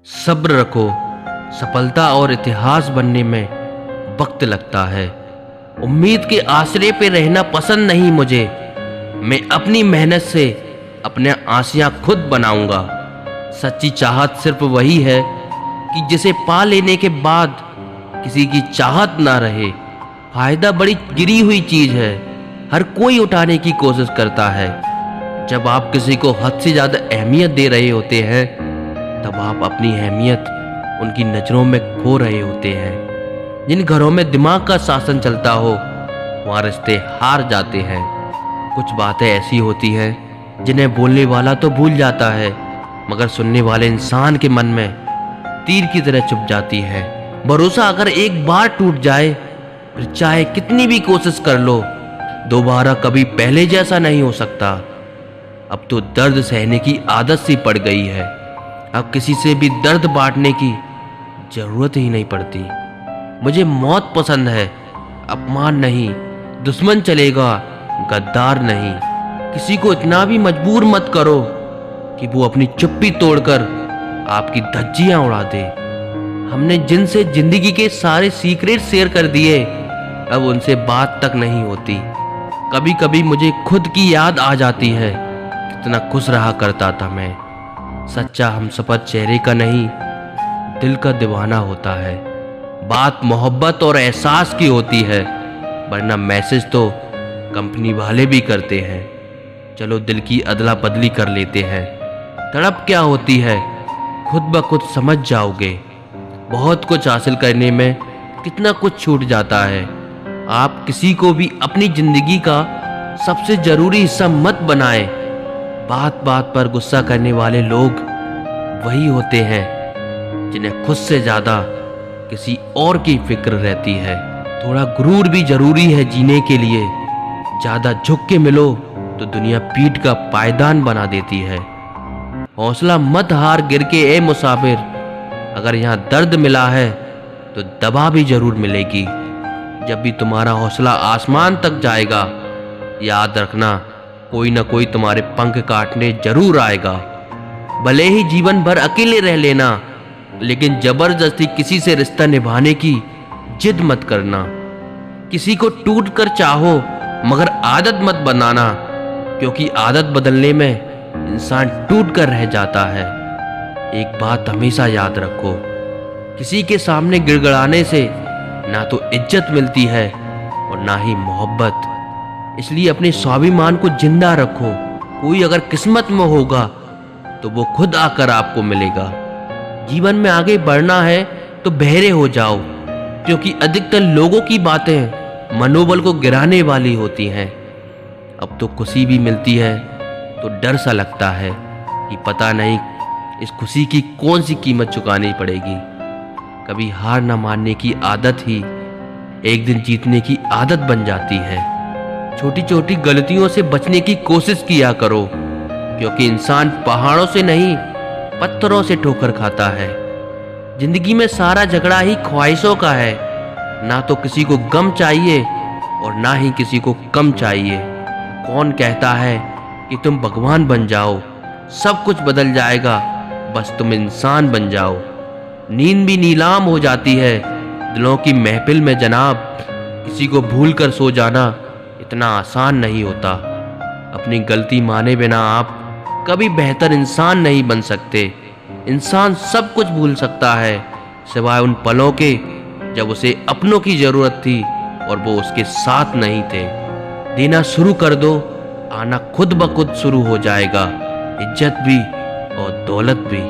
सब्र रखो। सफलता और इतिहास बनने में वक्त लगता है। उम्मीद के आसरे पे रहना पसंद नहीं मुझे। मैं अपनी मेहनत से अपने आसियां खुद बनाऊंगा। सच्ची चाहत सिर्फ वही है कि जिसे पा लेने के बाद किसी की चाहत ना रहे। फायदा बड़ी गिरी हुई चीज है, हर कोई उठाने की कोशिश करता है। जब आप किसी को हद से ज्यादा अहमियत दे रहे होते हैं, तब आप अपनी अहमियत उनकी नज़रों में खो रहे होते हैं। जिन घरों में दिमाग का शासन चलता हो, वहाँ रिश्ते हार जाते हैं। कुछ बातें ऐसी होती हैं जिन्हें बोलने वाला तो भूल जाता है, मगर सुनने वाले इंसान के मन में तीर की तरह चुभ जाती है। भरोसा अगर एक बार टूट जाए, फिर चाहे कितनी भी कोशिश कर लो, दोबारा कभी पहले जैसा नहीं हो सकता। अब तो दर्द सहने की आदत सी पड़ गई है। अब किसी से भी दर्द बांटने की जरूरत ही नहीं पड़ती। मुझे मौत पसंद है, अपमान नहीं। दुश्मन चलेगा, गद्दार नहीं। किसी को इतना भी मजबूर मत करो कि वो अपनी चुप्पी तोड़कर आपकी धज्जियां उड़ा दे। हमने जिनसे जिंदगी के सारे सीक्रेट शेयर कर दिए, अब उनसे बात तक नहीं होती। कभी कभी मुझे खुद की याद आ जाती है, कितना खुश रहा करता था मैं। सच्चा हमसफर चेहरे का नहीं, दिल का दीवाना होता है। बात मोहब्बत और एहसास की होती है, वरना मैसेज तो कंपनी वाले भी करते हैं। चलो दिल की अदला बदली कर लेते हैं। तड़प क्या होती है, खुद ब खुद समझ जाओगे। बहुत कुछ हासिल करने में कितना कुछ छूट जाता है। आप किसी को भी अपनी जिंदगी का सबसे जरूरी हिस्सा मत बनाएं। बात बात पर गुस्सा करने वाले लोग वही होते हैं जिन्हें खुद से ज्यादा किसी और की फिक्र रहती है। थोड़ा गुरूर भी जरूरी है जीने के लिए। ज्यादा झुक के मिलो तो दुनिया पीठ का पायदान बना देती है। हौसला मत हार गिर के ए मुसाफिर। अगर यहाँ दर्द मिला है तो दवा भी जरूर मिलेगी। जब भी तुम्हारा हौसला आसमान तक जाएगा, याद रखना कोई ना कोई तुम्हारे पंख काटने जरूर आएगा। भले ही जीवन भर अकेले रह लेना, लेकिन जबरदस्ती किसी से रिश्ता निभाने की जिद मत करना। किसी को टूट कर चाहो, मगर आदत मत बनाना, क्योंकि आदत बदलने में इंसान टूट कर रह जाता है। एक बात हमेशा याद रखो, किसी के सामने गिड़गिड़ाने से ना तो इज्जत मिलती है और ना ही मोहब्बत। इसलिए अपने स्वाभिमान को जिंदा रखो। कोई अगर किस्मत में होगा तो वो खुद आकर आपको मिलेगा। जीवन में आगे बढ़ना है तो बहरे हो जाओ, क्योंकि अधिकतर लोगों की बातें मनोबल को गिराने वाली होती हैं। अब तो खुशी भी मिलती है तो डर सा लगता है कि पता नहीं इस खुशी की कौन सी कीमत चुकानी पड़ेगी। कभी हार न मानने की आदत ही एक दिन जीतने की आदत बन जाती है। छोटी छोटी गलतियों से बचने की कोशिश किया करो, क्योंकि इंसान पहाड़ों से नहीं पत्थरों से ठोकर खाता है। जिंदगी में सारा झगड़ा ही ख्वाहिशों का है। ना तो किसी को गम चाहिए और ना ही किसी को कम चाहिए। कौन कहता है कि तुम भगवान बन जाओ, सब कुछ बदल जाएगा, बस तुम इंसान बन जाओ। नींद भी नीलाम हो जाती है दिलों की महफिल में जनाब। किसी को भूल कर सो जाना इतना आसान नहीं होता। अपनी गलती माने बिना आप कभी बेहतर इंसान नहीं बन सकते। इंसान सब कुछ भूल सकता है, सिवाय उन पलों के जब उसे अपनों की जरूरत थी और वो उसके साथ नहीं थे। देना शुरू कर दो, आना खुद ब खुद शुरू हो जाएगा। इज्जत भी और दौलत भी।